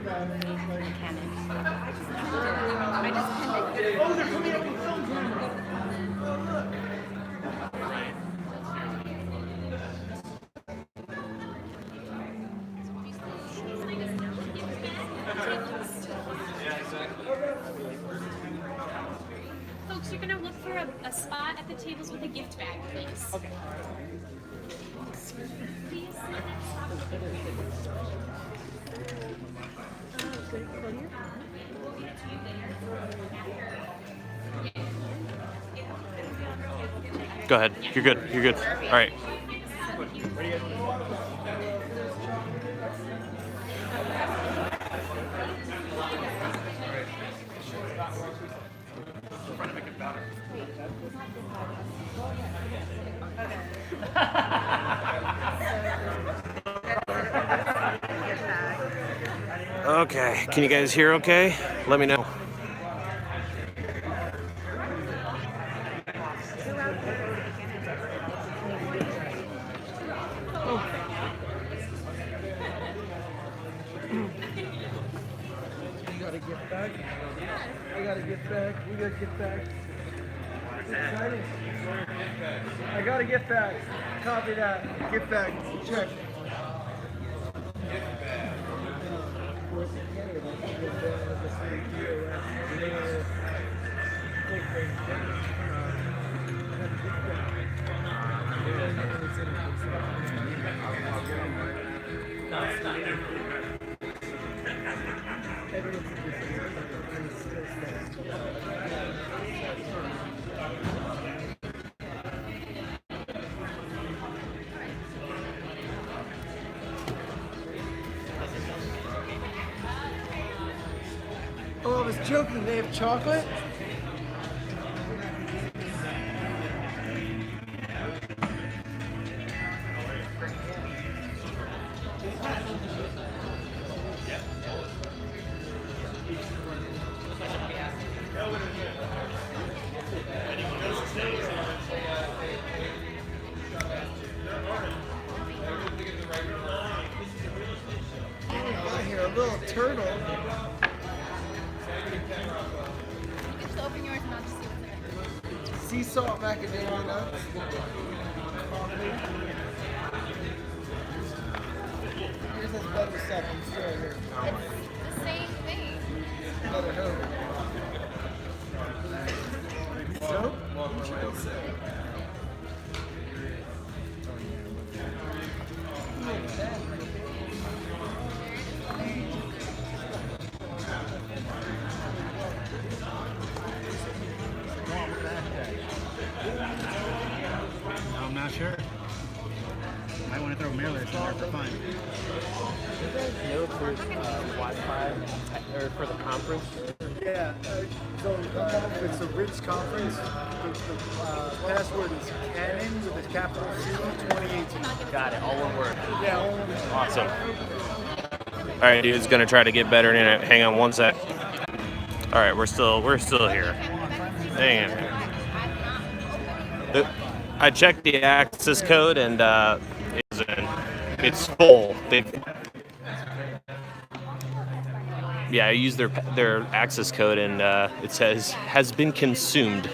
Canon. Oh, they're coming up with film camera. Oh, look. Folks, you're gonna look for a spot at the tables with a gift bag, please. Okay. Go ahead. You're good. You're good. All right. Okay. Can you guys hear okay? Let me know. You got a gift bag? I got a gift bag. We got a gift bag. Exciting. I got a gift bag. Copy that. Gift bag. Check. Oh, I was joking. They have chocolate? I hear a little turtle. Just open yours and I'll just see what's in it. Sea salt macadamia nuts. Coffee. Here's this better stuff. I'm still here. It's the same thing. Another hope. Soap? What you gonna say? I'm not sure. Might want to throw mirrorless in there for fun. No, for Wi-Fi or for the conference. Yeah, so it's a rich conference. The password is Canon with a capital C 2018. Got it. All one word. Yeah, all one word. Awesome. All right, dude's gonna try to get better in it. Hang on one sec. All right, we're still here. Hang on. I checked the access code and it's full. Yeah, I used their access code and it says has been consumed. Is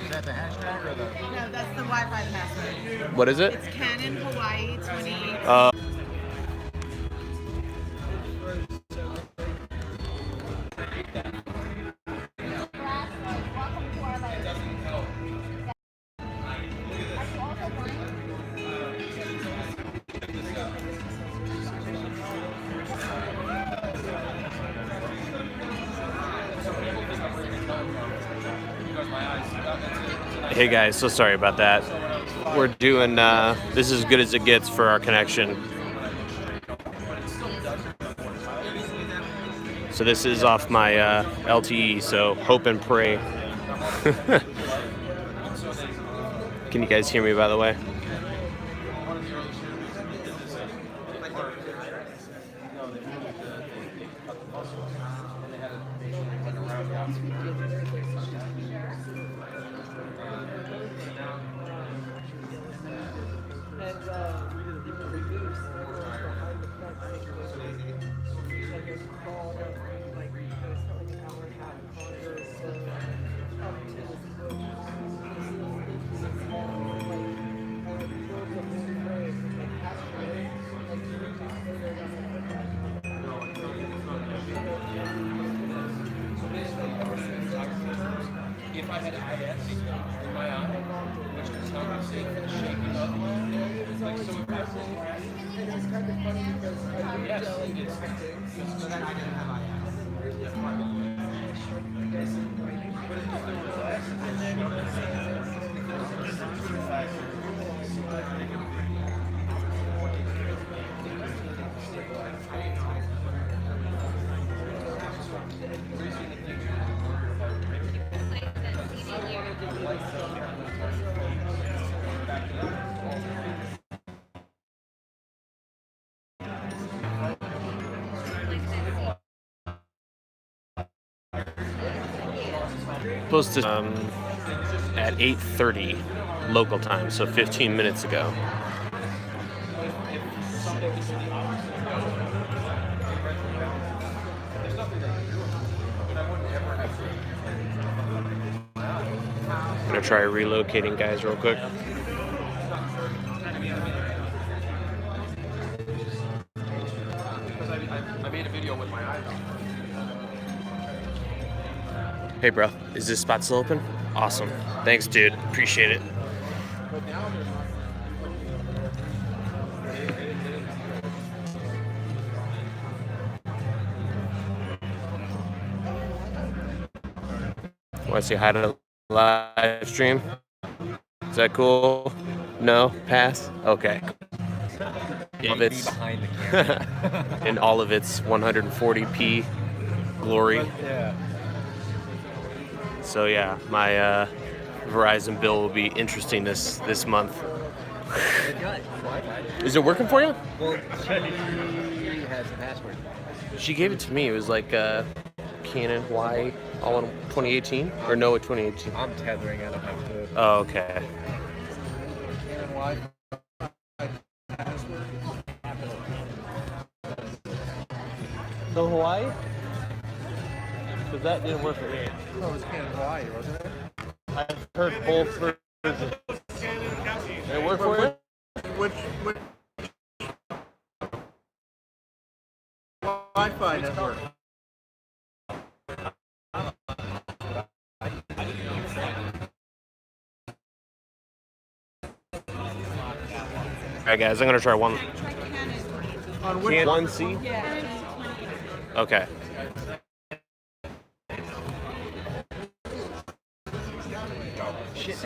that the hashtag or the? No, that's the Wi-Fi password. What is it? It's Canon Hawaii 28. Hey guys, so sorry about that. We're doing this is as good as it gets for our connection. So this is off my LTE, so hope and pray. Can you guys hear me, by the way? had IS in my eye, which could compensate for the shaking of the eye. Like, so if I say, And it's kind of funny because I looked yes, at like it's, things. so that I didn't have but if there were glasses, and then Supposed to at 8:30 local time, so 15 minutes ago. I'm gonna try relocating guys real quick. I made a video with my eyes on. Hey bro, is this spot still open? Awesome. Thanks dude, appreciate it. Want to say hi to the live stream? Is that cool? No? Pass? Okay. All of its behind the camera. in all of its 140p glory. Yeah. So yeah, my Verizon bill will be interesting this month. Is it working for you? Well, she has the password. She gave it to me. It was like Canon Hawaii all in 2018 or no 2018. I'm tethering. I don't have to. Oh, okay. Canon Wi-Fi. The Hawaii? Because that didn't work for me. No, it was Canon Hawaii, wasn't it? I've heard both versions. It worked for you? Which Wi-Fi network? All right, guys, I'm gonna try one. Try Canon. On which 1C. Yeah. Okay. Shit,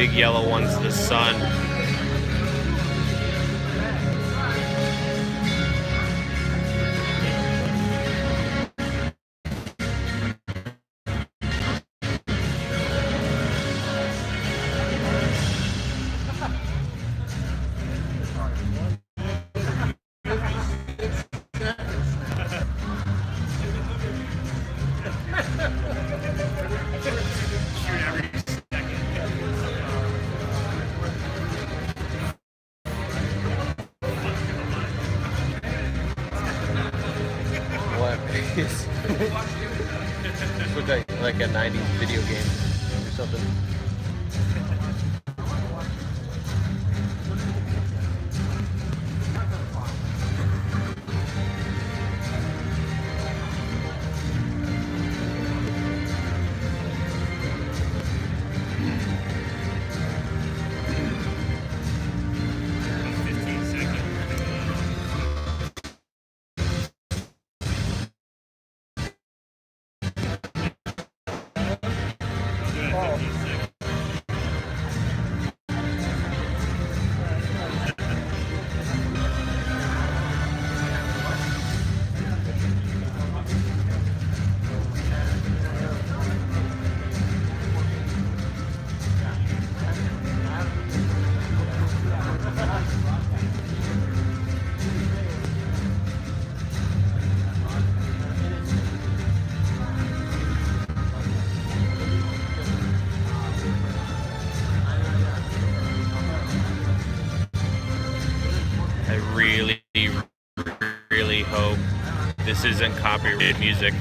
big yellow one's the sun. What is like a 90s video game or something? Really hope this isn't copyrighted music.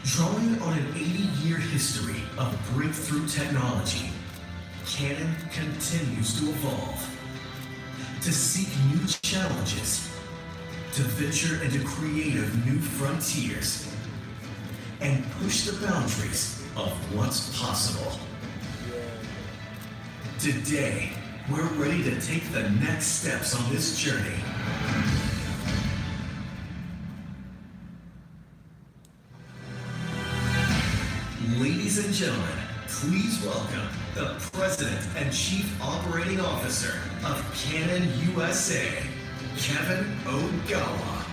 Drawing on an 80-year history of breakthrough technology, Canon continues to evolve, to seek new challenges, to venture into creative new frontiers, and push the boundaries of what's possible. Today, we're ready to take the next steps on this journey. Ladies and gentlemen, please welcome the President and Chief Operating Officer of Canon USA, Kevin Ogawa.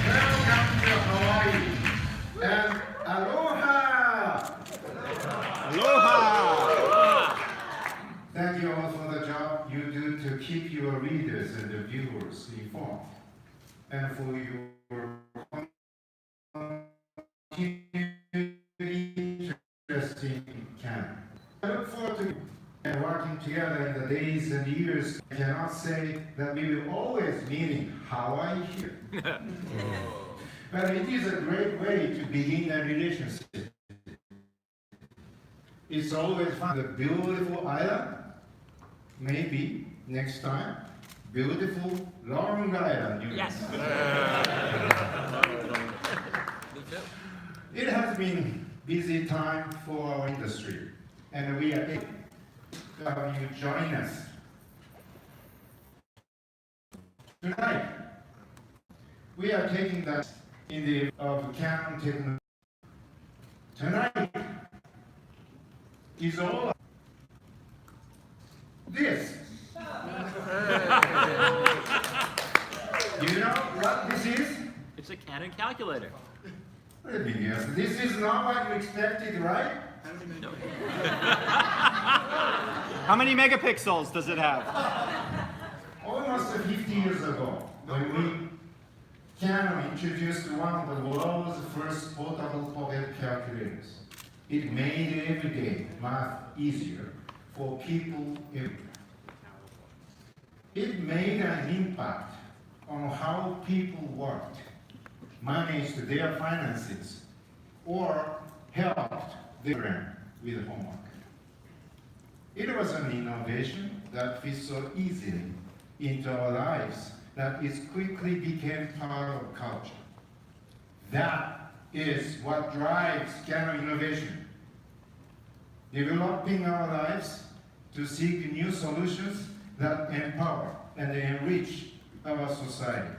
Welcome to Hawaii and aloha! Aloha! Thank you all for the job you do to keep your readers and the viewers informed, and for your continued interest in Canon. I look forward to and working together in the days and years. I cannot say that we will always meet in Hawaii here. But it is a great way to begin a relationship. It's always fun. The beautiful island, maybe next time, beautiful Long Island. Yes. It has been busy time for our industry, and we are able to have you join us. Tonight, we are taking that in the Canon technology. Tonight is all this. Do you know what this is? It's a Canon calculator. Let me guess. This is not what you expected, right? No. How many megapixels does it have? Almost 50 years ago, when Canon introduced one of the world's first portable pocket calculators. It made everyday math easier for people everywhere. It made an impact on how people worked, managed their finances or helped them with homework. It was an innovation that fits so easily into our lives that it quickly became part of culture. That is what drives Canon innovation. Developing our lives to seek new solutions that empower and enrich our society.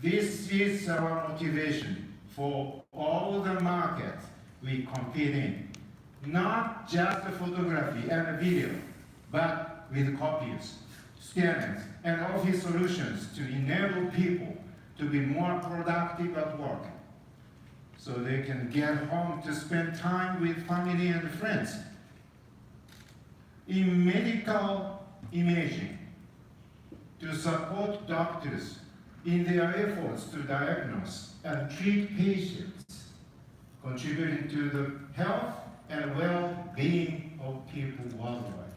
This is our motivation for all the markets we compete in. Not just photography and video, but with copiers, scanners, and office solutions to enable people to be more productive at work, so they can get home to spend time with family and friends. In medical imaging, to support doctors in their efforts to diagnose and treat patients, contributing to the health and well-being of people worldwide.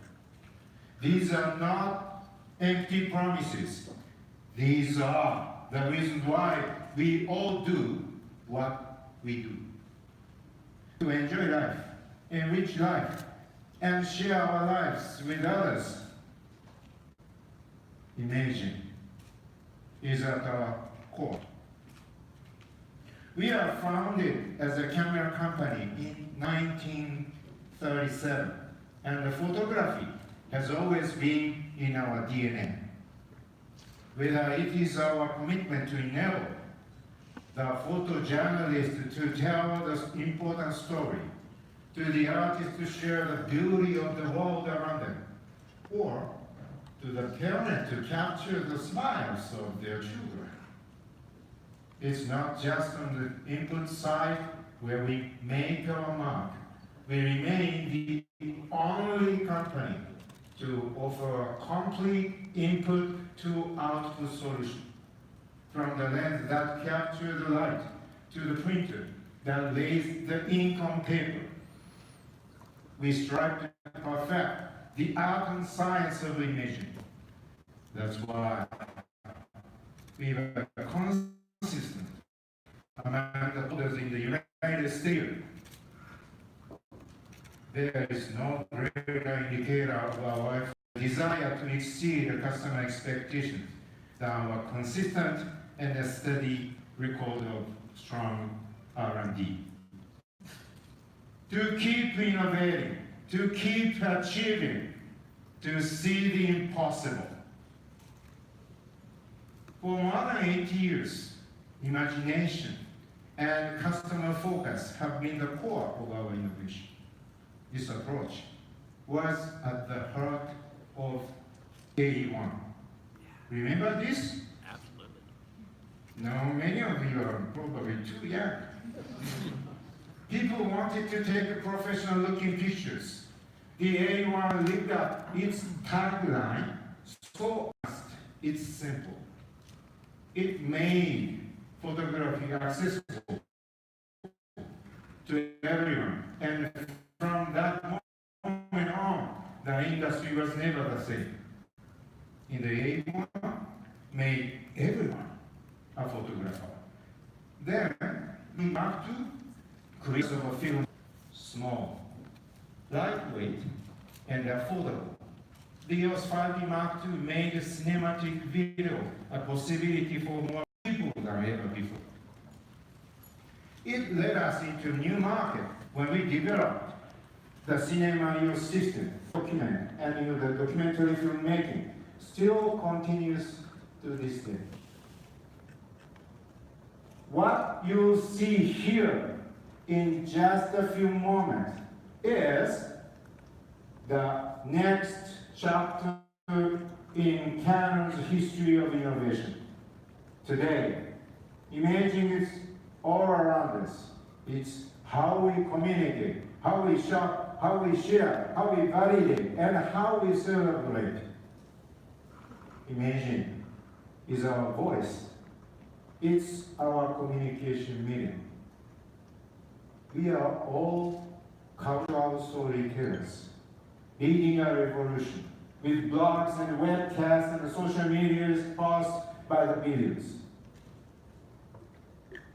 These are not empty promises. These are the reason why we all do what we do. To enjoy life, enrich life, and share our lives with others. Imaging is at our core. We are founded as a camera company in 1937, and the photography has always been in our DNA. Whether it is our commitment to enable the photojournalist to tell the important story, to the artist to share the beauty of the world around them, or to the parent to capture the smiles of their children. It's not just on the input side where we make our mark. We remain the only company to offer a complete input to output solution. From the lens that captures the light to the printer that lays the ink on paper. We strive to perfect the art and science of imaging. That's why we are consistent among the holders in the United States. There is no greater indicator of our desire to exceed the customer expectations than our consistent and a steady record of strong R&D. To keep innovating, to keep achieving, to see the impossible. For more than 8 years, imagination and customer focus have been the core of our innovation. This approach was at the heart of AE1. Remember this? Absolutely. No, many of you are probably too young. People wanted to take professional looking pictures. The AE1 lived up its tagline, so fast, it's simple. It made photography accessible to everyone. And from that moment on, the industry was never the same. In the A1, made everyone a photographer. Then, we Mark II created a film small, lightweight, and affordable. The EOS R Mark II made cinematic video a possibility for more people than ever before. It led us into a new market when we developed the cinema EOS system, document, and the documentary filmmaking still continues to this day. What you see here in just a few moments is the next chapter in Canon's history of innovation. Today, imaging is all around us. It's how we communicate, how we shop, how we share, how we validate, and how we celebrate. Imaging is our voice. It's our communication medium. We are all cultural storytellers, leading a revolution with blogs and webcasts and social medias passed by the millions.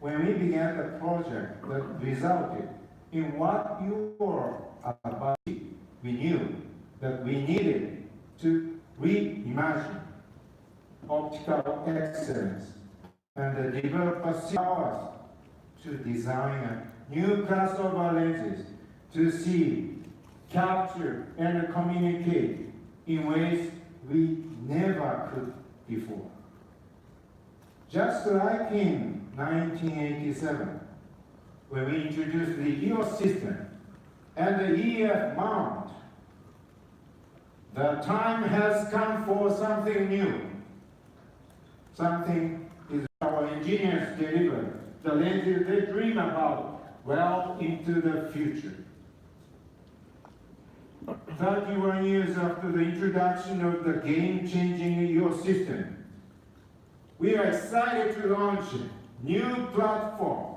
when we began the project that resulted in what you are about, we knew that we needed to reimagine optical excellence and develop a powers to design a new class of lenses to see, capture, and communicate in ways we never could before. Just like in 1987, when we introduced the EOS system and the EF mount, the time has come for something new. Something is our engineers deliver, the lenses they dream about well into the future. 31 years after the introduction of the game-changing EOS system, we are excited to launch a new platform.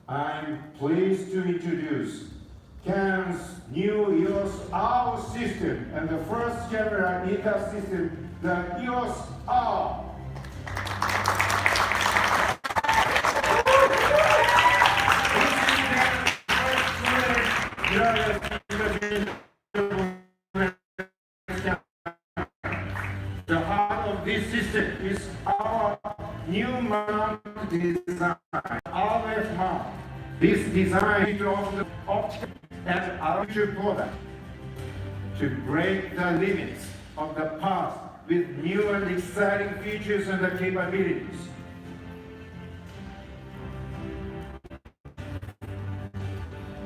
I'm pleased to introduce Canon's new EOS R system and the first camera in that system, the EOS R. The heart of this system is our new mount design, RF mount. This design is of the optical and our future product to break the limits of the past with new and exciting features and capabilities.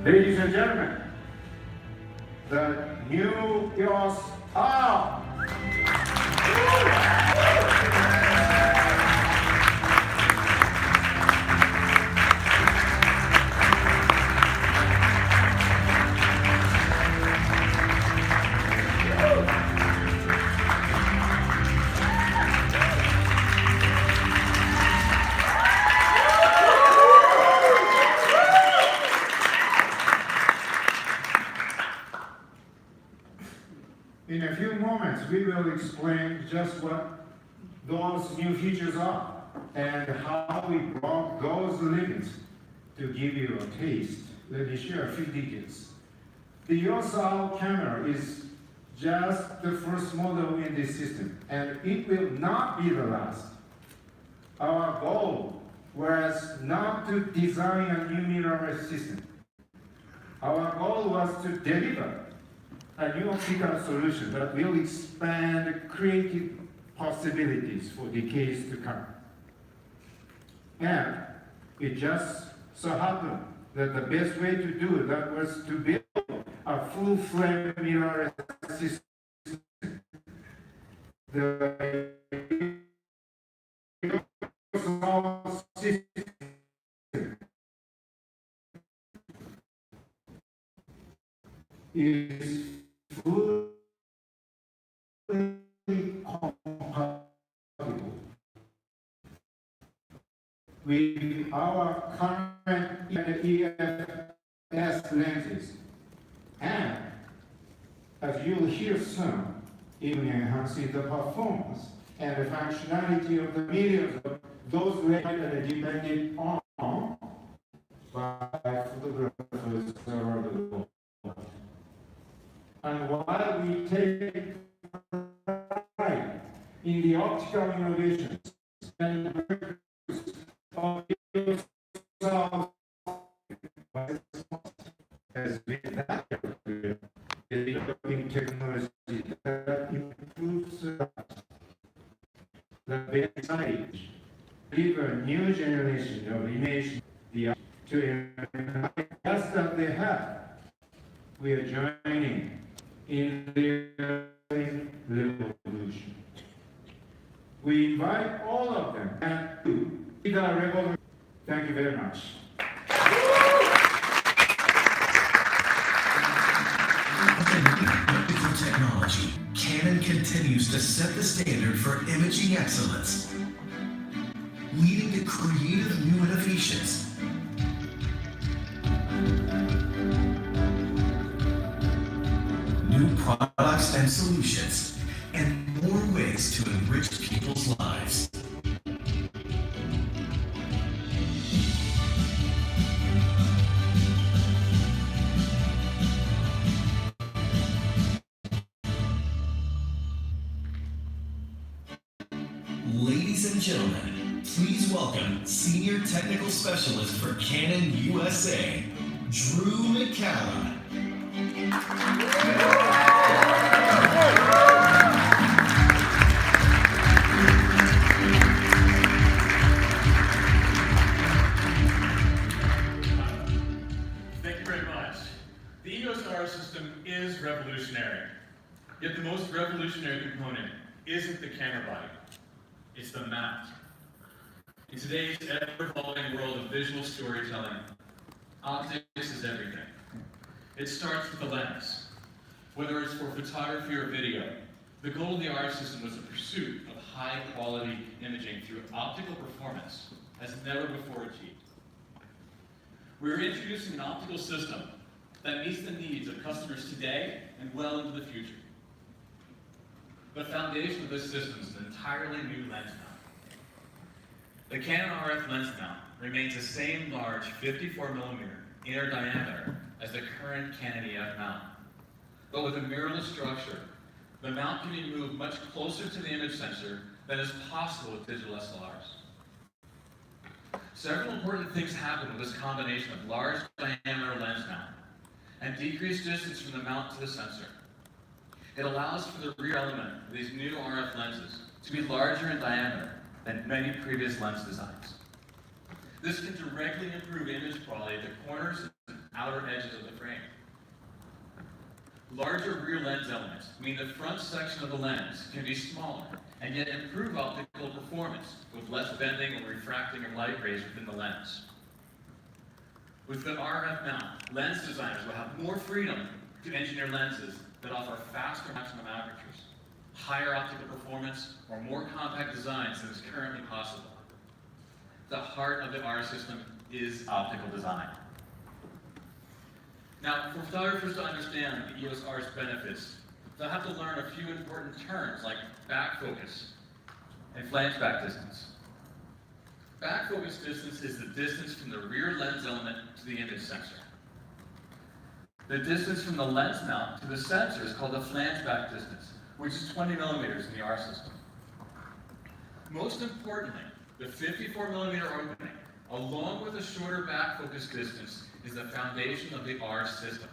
Ladies and gentlemen, the new EOS R. In a few moments, we will explain just what those new features are and how we brought those limits to give you a taste. Let me share a few details. The EOS R camera is just the first model in this system, and it will not be the last. Our goal was not to design a new mirrorless system. Our goal was to deliver a new optical solution that will expand creative possibilities for decades to come. And it just so happened that the best way to do that was to build a full-frame mirrorless system. The system is fully compatible with our current EOS lenses, and as you'll hear soon, it will enhance the performance and the functionality of the millions of those lenses that are depended on by photographers around the world. And while we take pride in the optical innovations and breakthroughs of yourself, as with that, developing technology that improves the baseline, deliver a new generation of image to enhance that they have. We are joining in the revolution. We invite all of them to lead our revolution. Thank you very much. Optical technology, Canon continues to set the standard for imaging excellence, leading to creative new innovations. New products and solutions, and more ways to enrich people's lives. gentlemen, please welcome Senior Technical Specialist for Canon USA, Drew McCallum. Thank you very much. The EOS R system is revolutionary. Yet the most revolutionary component isn't the camera body, it's the mount. In today's ever-evolving world of visual storytelling, optics is everything. It starts with the lens. Whether it's for photography or video, the goal of the R system was the pursuit of high-quality imaging through optical performance as never before achieved. We're introducing an optical system that meets the needs of customers today and well into the future. The foundation of this system is an entirely new lens mount. The Canon RF lens mount remains the same large 54mm inner diameter as the current Canon EF mount. But with a mirrorless structure, the mount can be moved much closer to the image sensor than is possible with digital SLRs. Several important things happen with this combination of large diameter lens mount and decreased distance from the mount to the sensor. It allows for the rear element of these new RF lenses to be larger in diameter than many previous lens designs. This can directly improve image quality at the corners and outer edges of the frame. Larger rear lens elements mean the front section of the lens can be smaller and yet improve optical performance with less bending or refracting of light rays within the lens. With the RF mount, lens designers will have more freedom to engineer lenses that offer faster maximum apertures, higher optical performance, or more compact designs than is currently possible. The heart of the R system is optical design. Now, for photographers to understand the EOS R's benefits, they'll have to learn a few important terms like back focus and flange back distance. Back focus distance is the distance from the rear lens element to the image sensor. The distance from the lens mount to the sensor is called the flange back distance, which is 20mm in the R system. Most importantly, the 54mm opening, along with a shorter back focus distance, is the foundation of the R system.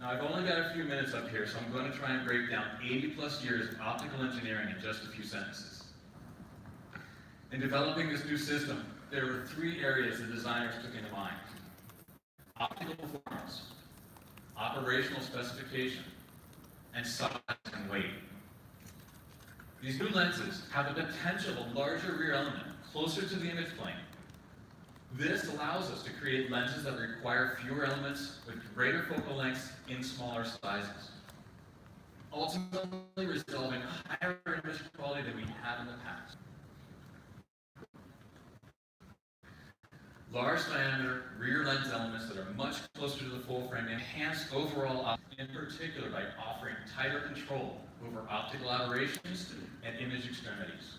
Now, I've only got a few minutes up here, so I'm going to try and break down 80+ years of optical engineering in just a few sentences. In developing this new system, there were 3 areas the designers took into mind: optical performance, operational specification, and size and weight. These new lenses have the potential of a larger rear element closer to the image plane. This allows us to create lenses that require fewer elements with greater focal lengths in smaller sizes, ultimately resulting in higher image quality than we have in the past. Large diameter rear lens elements that are much closer to the full frame enhance overall optics, in particular by offering tighter control over optical aberrations and image extremities.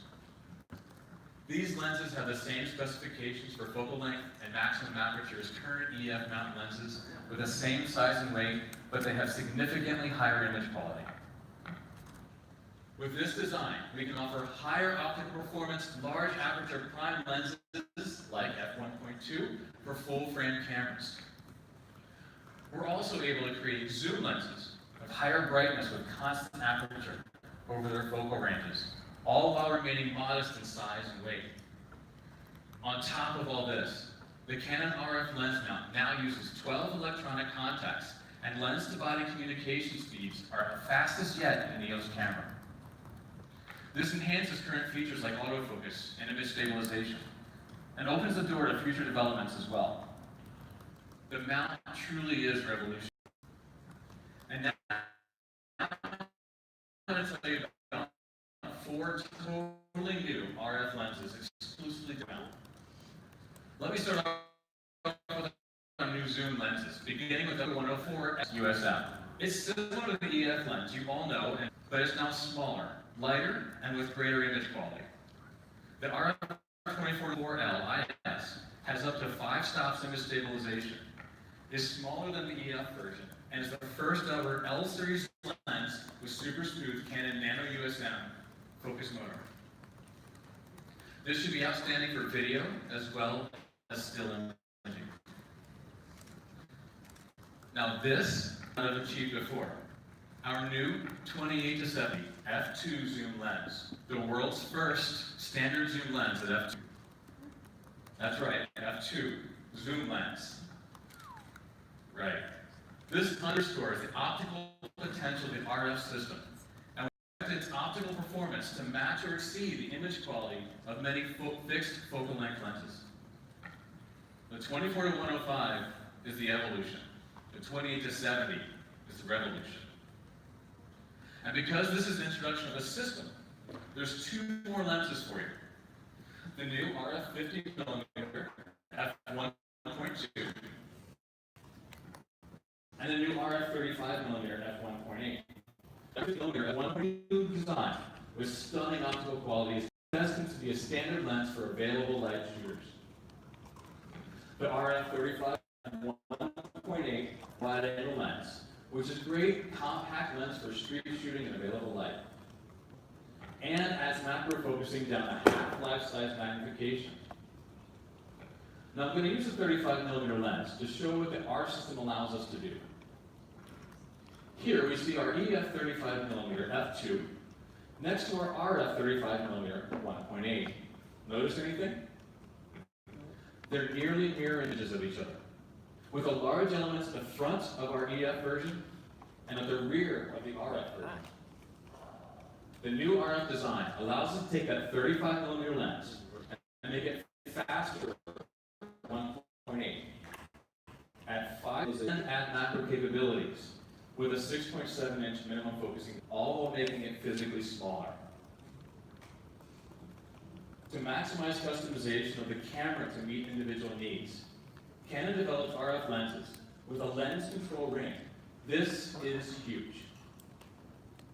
These lenses have the same specifications for focal length and maximum aperture as current EF mount lenses with the same size and weight, but they have significantly higher image quality. With this design, we can offer higher optical performance, large aperture prime lenses like f1.2 for full frame cameras. We're also able to create zoom lenses of higher brightness with constant aperture over their focal ranges, all while remaining modest in size and weight. On top of all this, the Canon RF lens mount now uses 12 electronic contacts, and lens-to-body communication speeds are the fastest yet in an EOS camera. This enhances current features like autofocus and image stabilization, and opens the door to future developments as well. The mount truly is revolutionary. And now I'm going to tell you about 4 totally new RF lenses exclusively to mount. Let me start off with our new zoom lenses, beginning with the 104 USM. It's similar to the EF lens you all know, but it's now smaller, lighter, and with greater image quality. The R24L IS has up to 5 stops image stabilization, is smaller than the EF version, and is the first ever L series lens with super smooth Canon Nano USM focus motor. This should be outstanding for video as well as still imaging. Now this I've achieved before. Our new 28-70 f2 zoom lens, the world's first standard zoom lens at f2. That's right, f2 zoom lens. Right. This underscores the optical potential of the RF system and its optical performance to match or exceed the image quality of many fixed focal length lenses. The 24-105 is the evolution. The 28-70 is the revolution. And because this is the introduction of a system, there's two more lenses for you. The new RF 50mm f1.2 and the new RF 35mm f1.8. The 50mm f1.2 design with stunning optical quality is destined to be a standard lens for available light shooters. The RF 35 and 1.8 wide-angle lens, which is a great compact lens for street shooting in available light, and adds macro focusing down to half-life size magnification. Now I'm going to use a 35mm lens to show what the R system allows us to do. Here we see our EF 35mm f2 next to our RF 35mm 1.8. Notice anything? They're nearly mirror images of each other, with the large elements at the front of our EF version and at the rear of the RF version. The new RF design allows us to take that 35mm lens and make it faster, 1.8, at 5 and add macro capabilities with a 6.7-inch minimum focusing, all while making it physically smaller. To maximize customization of the camera to meet individual needs, Canon developed RF lenses with a lens control ring. This is huge.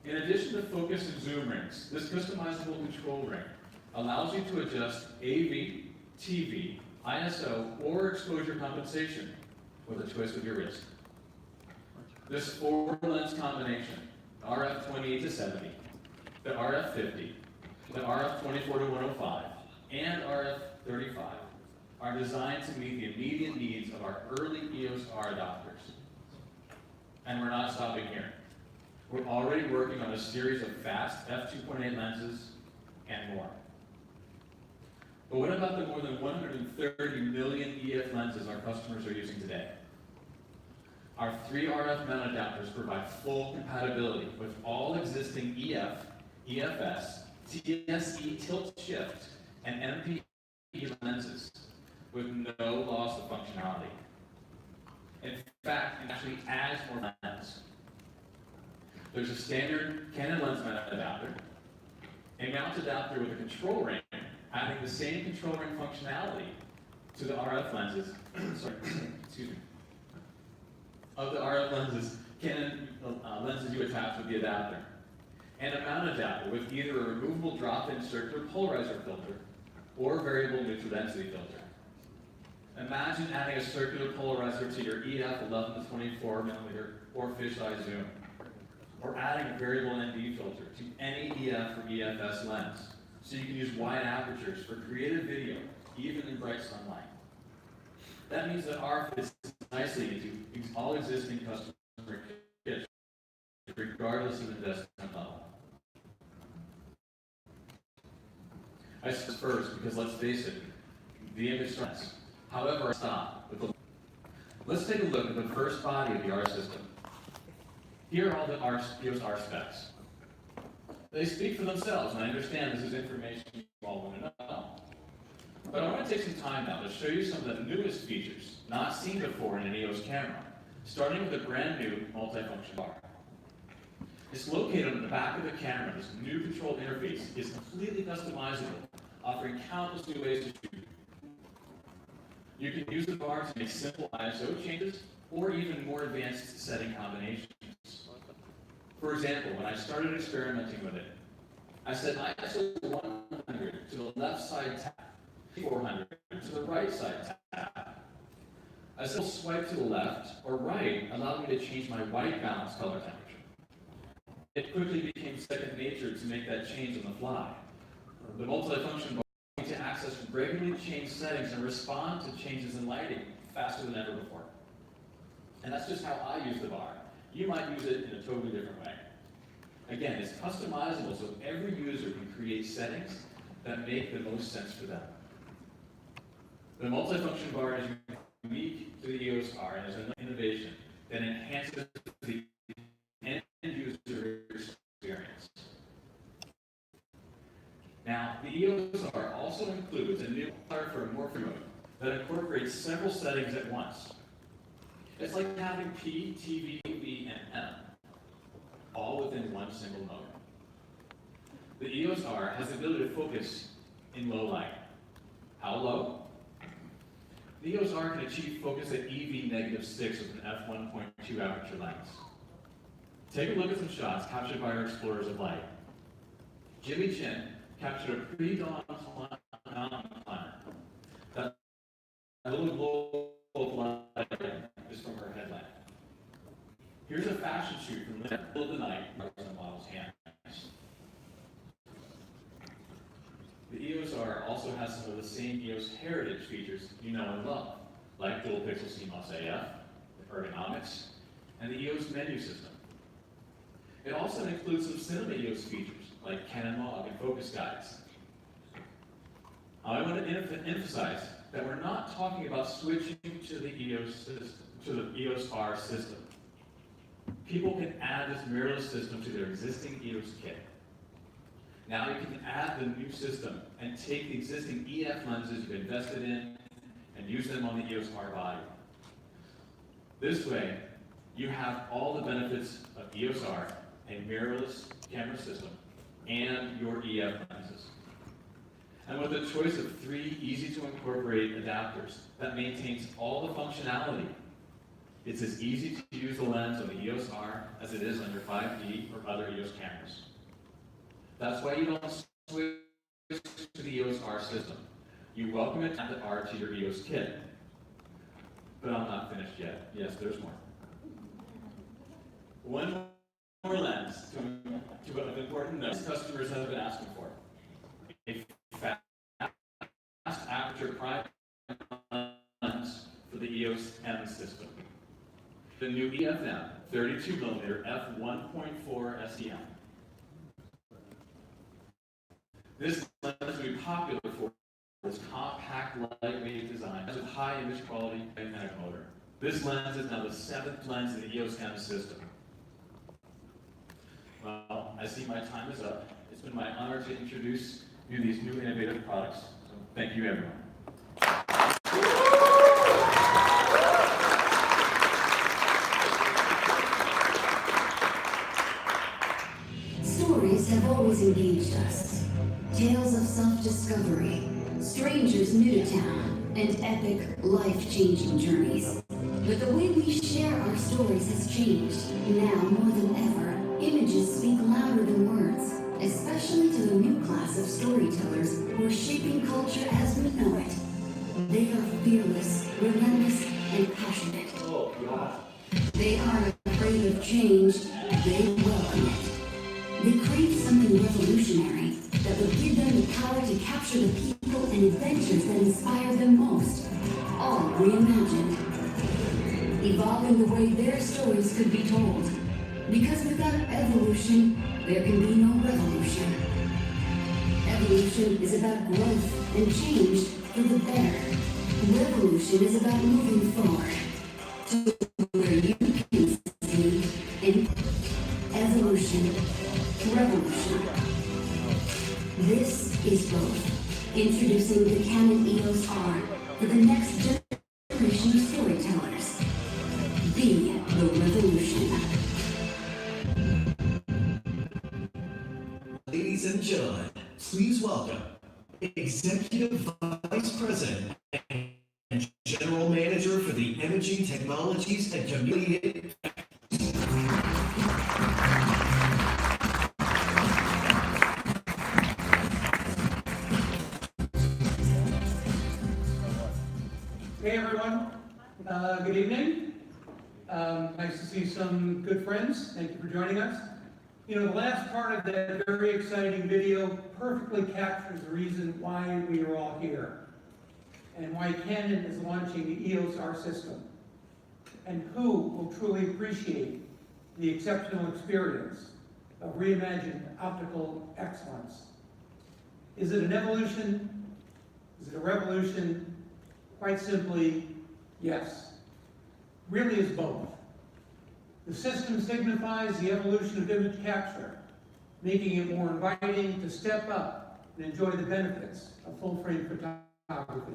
In addition to focus and zoom rings, this customizable control ring allows you to adjust AV, TV, ISO, or exposure compensation with a twist of your wrist. This 4-lens combination, the RF 28-70, the RF 50, the RF 24-105, and RF 35, are designed to meet the immediate needs of our early EOS R adopters. And we're not stopping here. We're already working on a series of fast f2.8 lenses and more. But what about the more than 130 million EF lenses our customers are using today? Our 3 RF mount adapters provide full compatibility with all existing EF, EFS, TSE tilt shift, and MPE lenses with no loss of functionality. In fact, it actually adds more lens. There's a standard Canon lens mount adapter, a mount adapter with a control ring, adding the same control ring functionality to the RF lenses, excuse me, of the RF lenses, Canon lenses you attach with the adapter, and a mount adapter with either a removable drop-in circular polarizer filter or variable neutral density filter. Imagine adding a circular polarizer to your EF 11-24mm or fisheye zoom, or adding a variable ND filter to any EF or EFS lens, so you can use wide apertures for creative video, even in bright sunlight. That means that R fits nicely into all existing customer kits, regardless of investment level. I said first because, let's face it, the image starts. However, I stop with the. Let's take a look at the first body of the R system. Here are all the EOS R specs. They speak for themselves, and I understand this is information you all want to know. But I want to take some time now to show you some of the newest features not seen before in an EOS camera, starting with a brand new multifunction bar. It's located on the back of the camera. This new control interface is completely customizable, offering countless new ways to shoot. You can use the bar to make simple ISO changes or even more advanced setting combinations. For example, when I started experimenting with it, I set ISO 100 to the left side tap, 400 to the right side tap. A simple swipe to the left or right allowed me to change my white balance color temperature. It quickly became second nature to make that change on the fly. The multifunction to access regularly changed settings and respond to changes in lighting faster than ever before. And that's just how I use the bar. You might use it in a totally different way. Again, it's customizable, so every user can create settings that make the most sense for them. The multifunction bar is unique to the EOS R and is an innovation that enhances the end user experience. Now, the EOS R also includes a new color for a morph mode that incorporates several settings at once. It's like having P, TV, V, and M, all within one single mode. The EOS R has the ability to focus in low light. How low? The EOS R can achieve focus at EV-6 with an f1.2 aperture lens. Take a look at some shots captured by our explorers of light. Jimmy Chin captured a pre-dawn mountain climber. That little glow of light is from her headlamp. Here's a fashion shoot from the middle of the night in the model's hands. The EOS R also has some of the same EOS heritage features you know and love, like dual pixel CMOS AF, the ergonomics, and the EOS menu system. It also includes some cinema EOS features, like Canon log and focus guides. I want to emphasize that we're not talking about switching to the EOS system, to the EOS R system. People can add this mirrorless system to their existing EOS kit. Now you can add the new system and take the existing EF lenses you've invested in and use them on the EOS R body. This way, you have all the benefits of EOS R, a mirrorless camera system, and your EF lenses. And with a choice of 3 easy-to-incorporate adapters that maintains all the functionality, it's as easy to use the lens on the EOS R as it is on your 5D or other EOS cameras. That's why you don't switch to the EOS R system. You welcome it and the R to your EOS kit. But I'm not finished yet. Yes, there's more. One more lens to an important note customers have been asking for. A fast aperture prime lens for the EOS M system. The new EFM 32mm f1.4 SEM. This lens will be popular for its compact, lightweight design with high image quality and a motor. This lens is now the 7th lens in the EOS M system. Well, I see my time is up. It's been my honor to introduce you to these new innovative products. So thank you, everyone. Stories have always engaged us. Tales of self-discovery, strangers new to town, and epic, life-changing journeys. But the way we share our stories has changed. Now, more than ever, images speak louder than words, especially to the new class of storytellers who are shaping culture as we know it. They are fearless, relentless, and passionate. They aren't afraid of change, they welcome it. They crave something revolutionary that would give them the power to capture the people and adventures that inspire them most, all reimagined. Evolving the way their stories could be told. Because without evolution, there can be no revolution. Evolution is about growth and change for the better. Revolution is about moving forward to where you can see in evolution, revolution. This is both. Introducing the Canon EOS R for the next generation of storytellers. Be the revolution. Ladies and gentlemen, please welcome Executive Vice President and General Manager for the Imaging Technologies and Community. Hey everyone, good evening. Nice to see some good friends. Thank you for joining us. You know, the last part of that very exciting video perfectly captures the reason why we are all here and why Canon is launching the EOS R system, and who will truly appreciate the exceptional experience of reimagined optical excellence. Is it an evolution? Is it a revolution? Quite simply, yes. Really is both. The system signifies the evolution of image capture, making it more inviting to step up and enjoy the benefits of full-frame photography.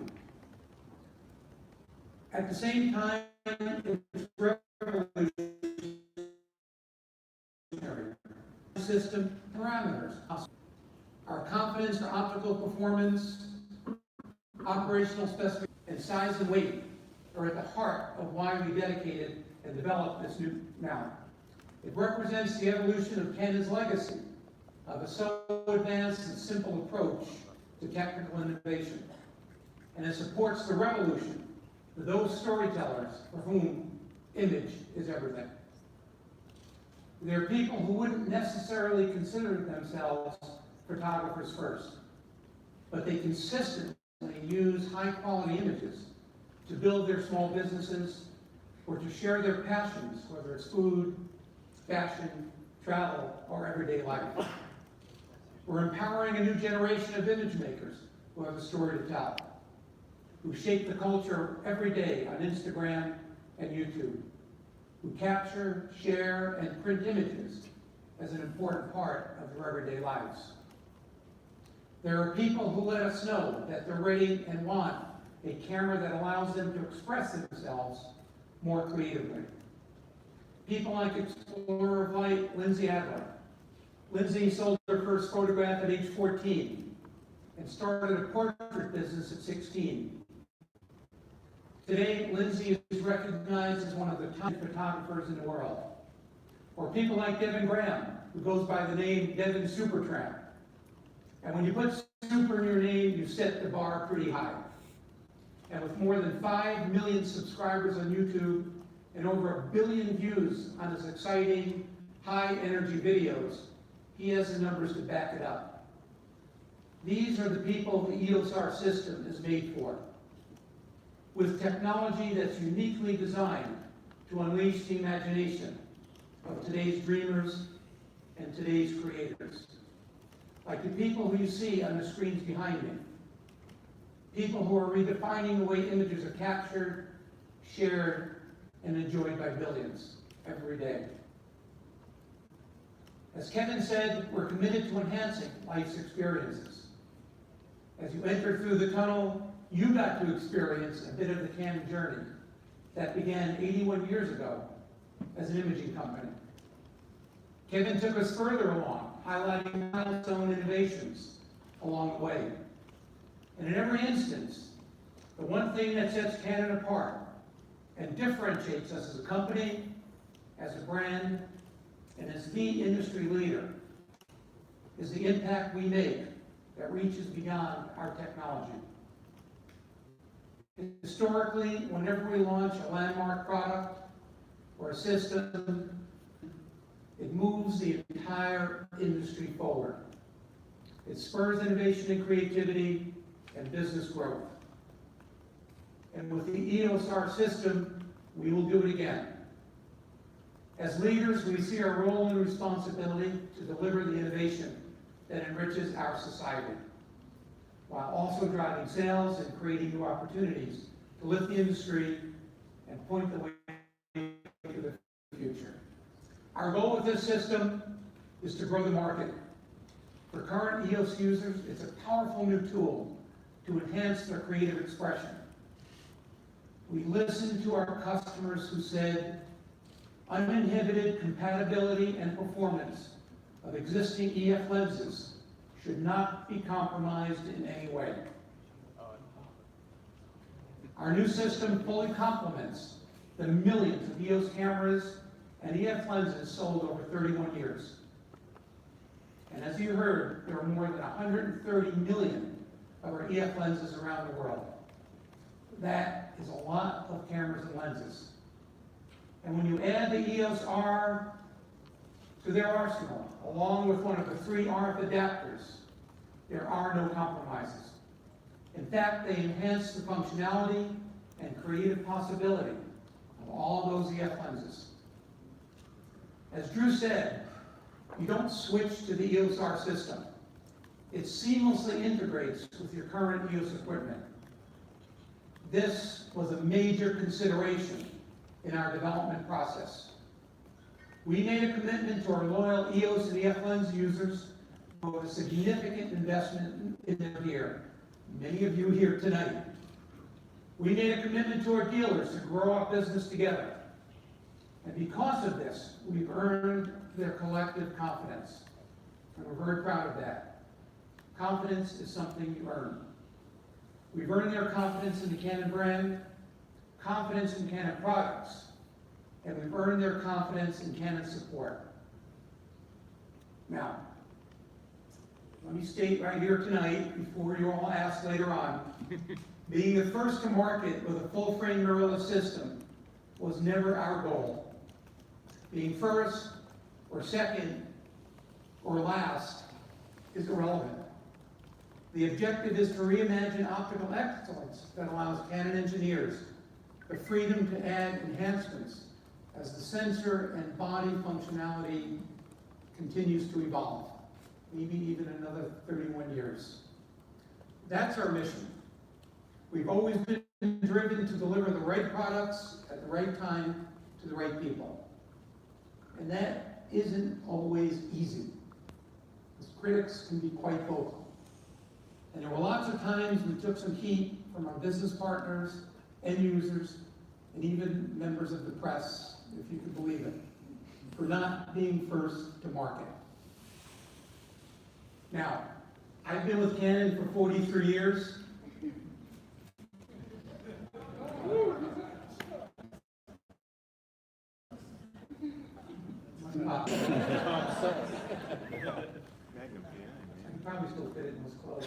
At the same time, it's revolutionary. System parameters. Our confidence for optical performance, operational specifications, and size and weight are at the heart of why we dedicated and developed this new mount. It represents the evolution of Canon's legacy of a so advanced and simple approach to technical innovation. And it supports the revolution for those storytellers for whom image is everything. There are people who wouldn't necessarily consider themselves photographers first, but they consistently use high-quality images to build their small businesses or to share their passions, whether it's food, fashion, travel, or everyday life. We're empowering a new generation of image makers who have a story to tell, who shape the culture every day on Instagram and YouTube, who capture, share, and print images as an important part of their everyday lives. There are people who let us know that they're ready and want a camera that allows them to express themselves more creatively. People like explorer of light Lindsay Adler. Lindsay sold her first photograph at age 14 and started a portrait business at 16. Today, Lindsay is recognized as one of the top photographers in the world. Or people like Devin Graham, who goes by the name Devin Supertramp. And when you put super in your name, you set the bar pretty high. And with more than 5 million subscribers on YouTube and over 1 billion views on his exciting, high-energy videos, he has the numbers to back it up. These are the people the EOS R system is made for, with technology that's uniquely designed to unleash the imagination of today's dreamers and today's creators. Like the people who you see on the screens behind me. People who are redefining the way images are captured, shared, and enjoyed by billions every day. As Kevin said, we're committed to enhancing life's experiences. As you enter through the tunnel, you got to experience a bit of the Canon journey that began 81 years ago as an imaging company. Kevin took us further along, highlighting milestone innovations along the way. And in every instance, the one thing that sets Canon apart and differentiates us as a company, as a brand, and as the industry leader is the impact we make that reaches beyond our technology. Historically, whenever we launch a landmark product or a system, it moves the entire industry forward. It spurs innovation and creativity and business growth. And with the EOS R system, we will do it again. As leaders, we see our role and responsibility to deliver the innovation that enriches our society, while also driving sales and creating new opportunities to lift the industry and point the way to the future. Our goal with this system is to grow the market. For current EOS users, it's a powerful new tool to enhance their creative expression. We listened to our customers who said, uninhibited compatibility and performance of existing EF lenses should not be compromised in any way. Our new system fully complements the millions of EOS cameras and EF lenses sold over 31 years. And as you heard, there are more than 130 million of our EF lenses around the world. That is a lot of cameras and lenses. And when you add the EOS R to their arsenal, along with one of the 3 RF adapters, there are no compromises. In fact, they enhance the functionality and creative possibility of all those EF lenses. As Drew said, you don't switch to the EOS R system. It seamlessly integrates with your current EOS equipment. This was a major consideration in our development process. We made a commitment to our loyal EOS and EF lens users for a significant investment in their gear. Many of you here tonight. We made a commitment to our dealers to grow our business together. And because of this, we've earned their collective confidence. And we're very proud of that. Confidence is something you earn. We've earned their confidence in the Canon brand, confidence in Canon products, and we've earned their confidence in Canon support. Now, let me state right here tonight, before you all ask later on, being the first to market with a full-frame mirrorless system was never our goal. Being first, or second, or last is irrelevant. The objective is to reimagine optical excellence that allows Canon engineers the freedom to add enhancements as the sensor and body functionality continues to evolve, maybe even another 31 years. That's our mission. We've always been driven to deliver the right products at the right time to the right people. And that isn't always easy, because critics can be quite vocal. And there were lots of times we took some heat from our business partners, end users, and even members of the press, if you could believe it, for not being first to market. Now, I've been with Canon for 43 years. I can probably still fit it in those clothes.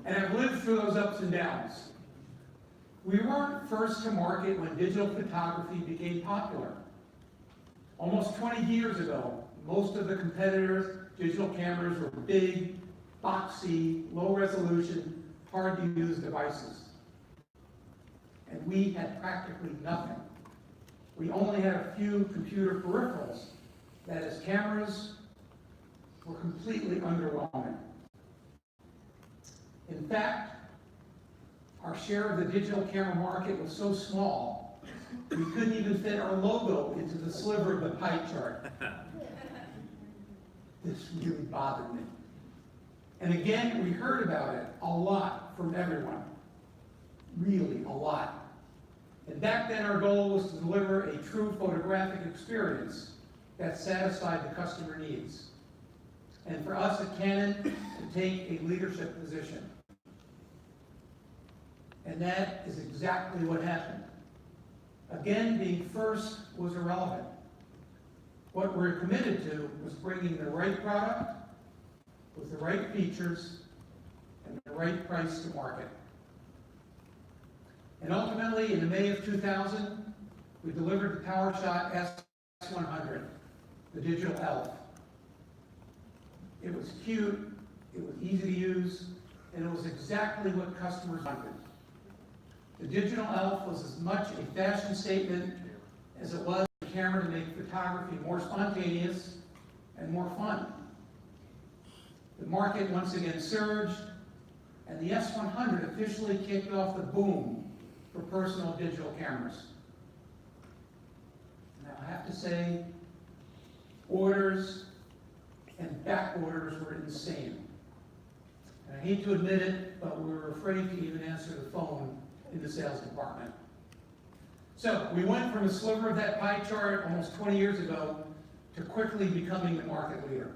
And I've lived through those ups and downs. We weren't first to market when digital photography became popular. Almost 20 years ago, most of the competitors' digital cameras were big, boxy, low resolution, hard to use devices. And we had practically nothing. We only had a few computer peripherals that, as cameras, were completely underwhelming. In fact, our share of the digital camera market was so small, we couldn't even fit our logo into the sliver of the pie chart. This really bothered me. And again, we heard about it a lot from everyone. Really, a lot. And back then our goal was to deliver a true photographic experience that satisfied the customer needs. And for us at Canon to take a leadership position. And that is exactly what happened. Again, being first was irrelevant. What we're committed to was bringing the right product with the right features and the right price to market. And ultimately, in May of 2000, we delivered the PowerShot S100, the digital ELF. It was cute, it was easy to use, and it was exactly what customers wanted. The digital ELF was as much a fashion statement as it was a camera to make photography more spontaneous and more fun. The market once again surged, and the S100 officially kicked off the boom for personal digital cameras. Now, I have to say, orders and back orders were insane. And I hate to admit it, but we were afraid to even answer the phone in the sales department. So we went from a sliver of that pie chart almost 20 years ago to quickly becoming the market leader.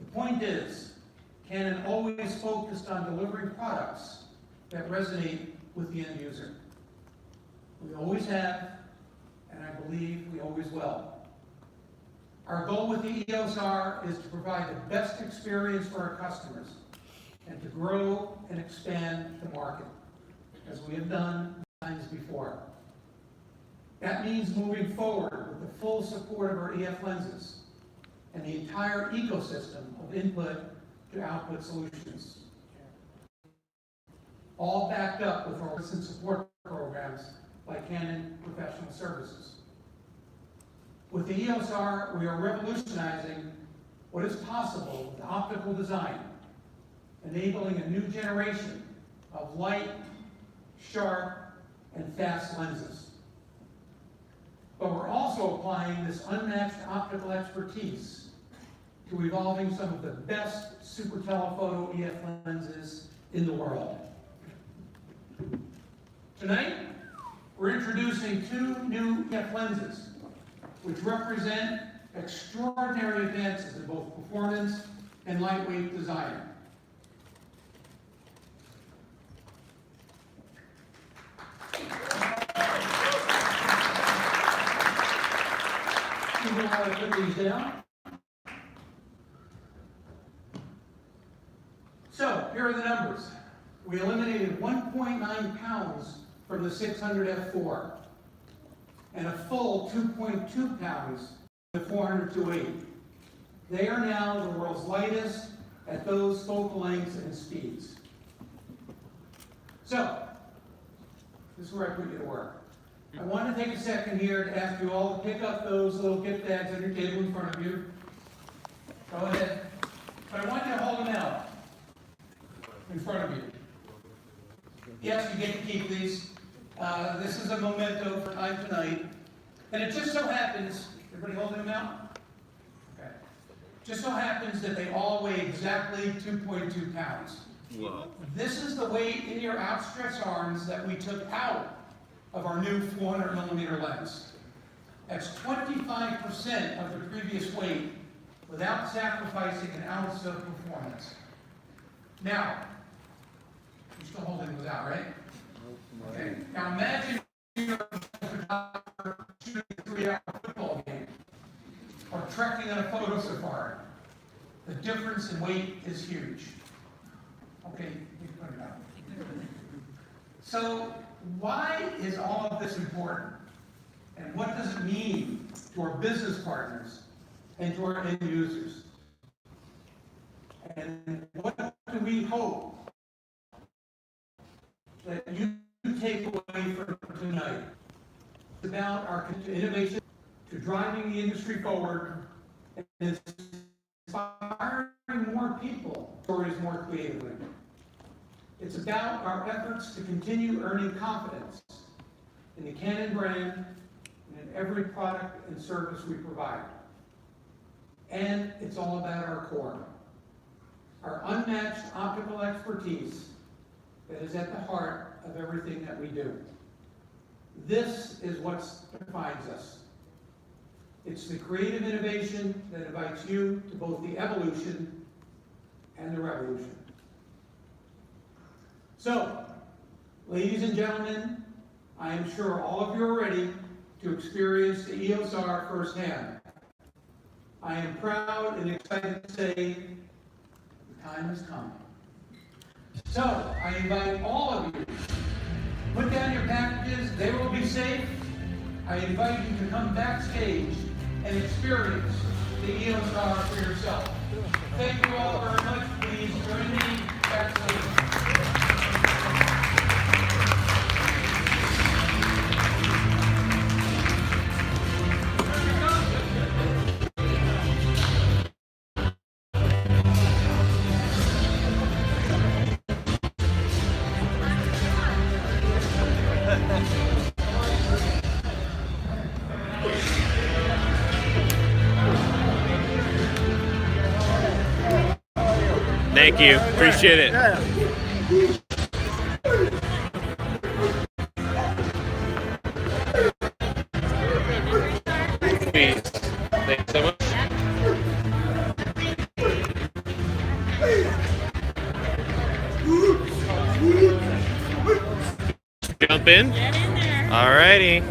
The point is, Canon always focused on delivering products that resonate with the end user. We always have, and I believe we always will. Our goal with the EOS R is to provide the best experience for our customers and to grow and expand the market, as we have done times before. That means moving forward with the full support of our EF lenses and the entire ecosystem of input to output solutions. All backed up with our recent support programs like Canon Professional Services. With the EOS R, we are revolutionizing what is possible with optical design, enabling a new generation of light, sharp, and fast lenses. But we're also applying this unmatched optical expertise to evolving some of the best super telephoto EF lenses in the world. Tonight, we're introducing two new EF lenses, which represent extraordinary advances in both performance and lightweight design. You know how to put these down. So, here are the numbers. We eliminated 1.9 pounds from the 600 F4 and a full 2.2 pounds from the 400-8. They are now the world's lightest at those focal lengths and speeds. So, this is where I put you to work. I want to take a second here to ask you all to pick up those little gift bags on your table in front of you. Go ahead. But I want you to hold them out in front of you. Yes, you get to keep these. This is a memento for time tonight. And it just so happens, everybody holding them out? Okay. Just so happens that they all weigh exactly 2.2 pounds. Whoa. This is the weight in your outstretched arms that we took out of our new 400mm lens. That's 25% of the previous weight without sacrificing an ounce of performance. Now, you're still holding those out, right? Okay. Now imagine you're shooting a 3-hour football game or trekking on a photo safari. The difference in weight is huge. Okay, you can put it out. So, why is all of this important? And what does it mean to our business partners and to our end users? And what do we hope that you take away from tonight? It's about our innovation to driving the industry forward and inspiring more people, stories more creatively. It's about our efforts to continue earning confidence in the Canon brand and in every product and service we provide. And it's all about our core, our unmatched optical expertise that is at the heart of everything that we do. This is what defines us. It's the creative innovation that invites you to both the evolution and the revolution. So, ladies and gentlemen, I am sure all of you are ready to experience the EOS R firsthand. I am proud and excited to say the time has come. So, I invite all of you, put down your packages, they will be safe. I invite you to come backstage and experience the EOS R for yourself. Thank you all very much. Please join me backstage. Thank you. Appreciate it. Please. Thanks so much. Jump in. Get in there. Alrighty.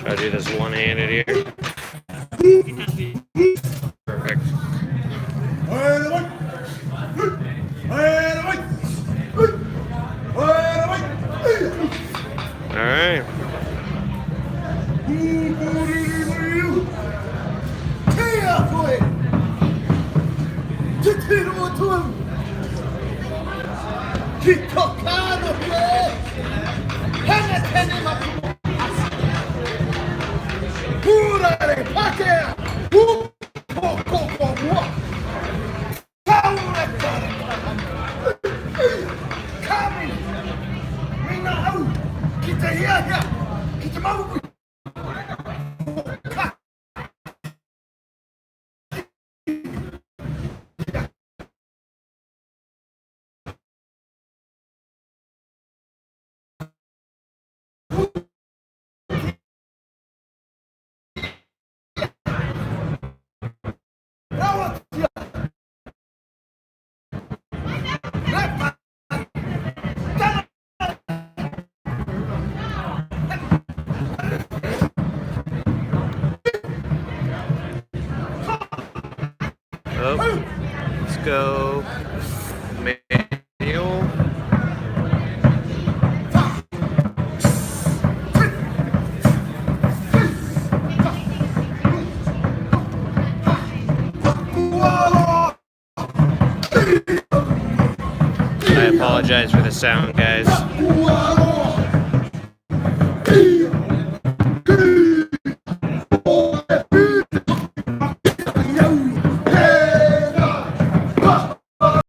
Try to do this one-handed here. Perfect. Oh, let's go manual. I apologize for the sound, guys.